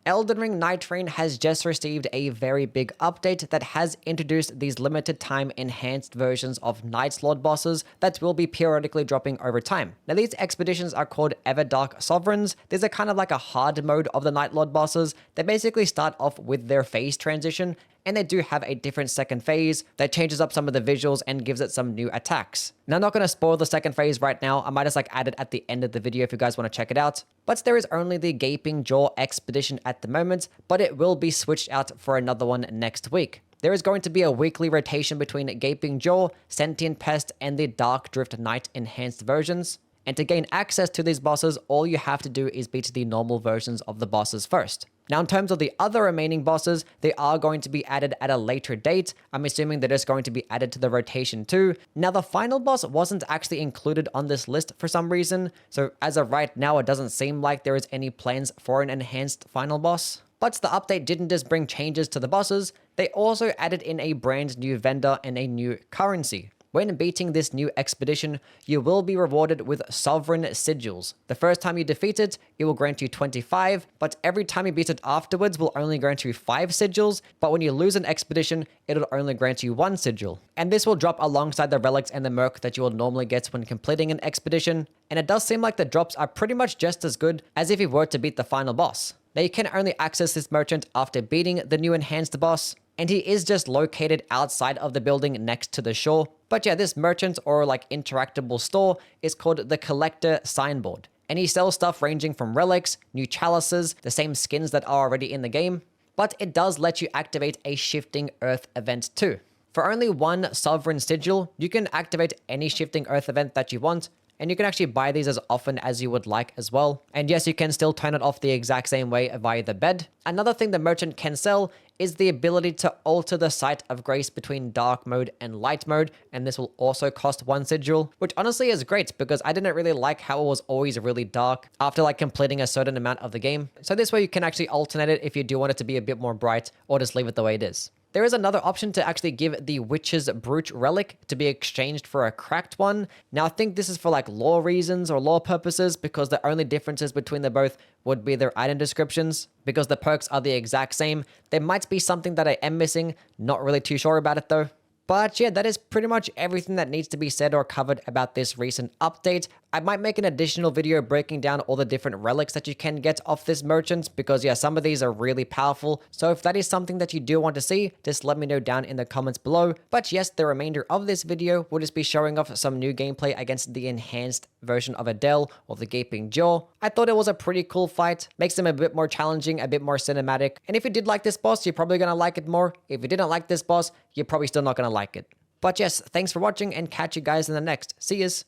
Elden Ring Nightreign has just received a very big update that has introduced these limited time enhanced versions of Night Lord bosses that will be periodically dropping over time. Now these expeditions are called Everdark Sovereigns. These are kind of like a hard mode of the Night Lord bosses. They basically start off with their phase transition, and they do have a different second phase that changes up some of the visuals and gives it some new attacks. Now, I'm not going to spoil the second phase right now. I might just add it at the end of the video if you guys want to check it out. But there is only the Gaping Jaw expedition at the moment, but it will be switched out for another one next week. There is going to be a weekly rotation between Gaping Jaw, Sentient Pest, and the Dark Drift Night enhanced versions. And to gain access to these bosses, all you have to do is beat the normal versions of the bosses first. Now, in terms of the other remaining bosses, they are going to be added at a later date. I'm assuming they're just going to be added to the rotation too. Now, the final boss wasn't actually included on this list for some reason. So as of right now, it doesn't seem like there is any plans for an enhanced final boss. But the update didn't just bring changes to the bosses, they also added in a brand new vendor and a new currency. When beating this new expedition, you will be rewarded with Sovereign Sigils. The first time you defeat it, it will grant you 25, but every time you beat it afterwards will only grant you 5 sigils, but when you lose an expedition, it'll only grant you 1 sigil. And this will drop alongside the relics and the merc that you will normally get when completing an expedition, and it does seem like the drops are pretty much just as good as if you were to beat the final boss. Now you can only access this merchant after beating the new enhanced boss, and he is just located outside of the building next to the shore. But yeah, this merchant or interactable store is called the Collector Signboard. And he sells stuff ranging from relics, new chalices, the same skins that are already in the game. But it does let you activate a Shifting Earth event too. For only 1 Sovereign Sigil, you can activate any Shifting Earth event that you want. And you can actually buy these as often as you would like as well. And yes, you can still turn it off the exact same way via the bed. Another thing the merchant can sell is the ability to alter the sight of grace between dark mode and light mode, and this will also cost 1 sigil, which honestly is great because I didn't really like how it was always really dark after completing a certain amount of the game. So this way you can actually alternate it if you do want it to be a bit more bright, or just leave it the way it is. There is another option to actually give the Witch's Brute relic to be exchanged for a cracked one. Now, I think this is for lore reasons or lore purposes, because the only differences between the both would be their item descriptions. Because the perks are the exact same, there might be something that I am missing. Not really too sure about it though. But yeah, that is pretty much everything that needs to be said or covered about this recent update. I might make an additional video breaking down all the different relics that you can get off this merchant, because yeah, some of these are really powerful. So if that is something that you do want to see, just let me know down in the comments below. But yes, the remainder of this video will just be showing off some new gameplay against the enhanced version of Adel, or the Gaping Jaw. I thought it was a pretty cool fight, makes him a bit more challenging, a bit more cinematic. And if you did like this boss, you're probably gonna like it more. If you didn't like this boss, you're probably still not gonna like it. But yes, thanks for watching, and catch you guys in the next. See yas!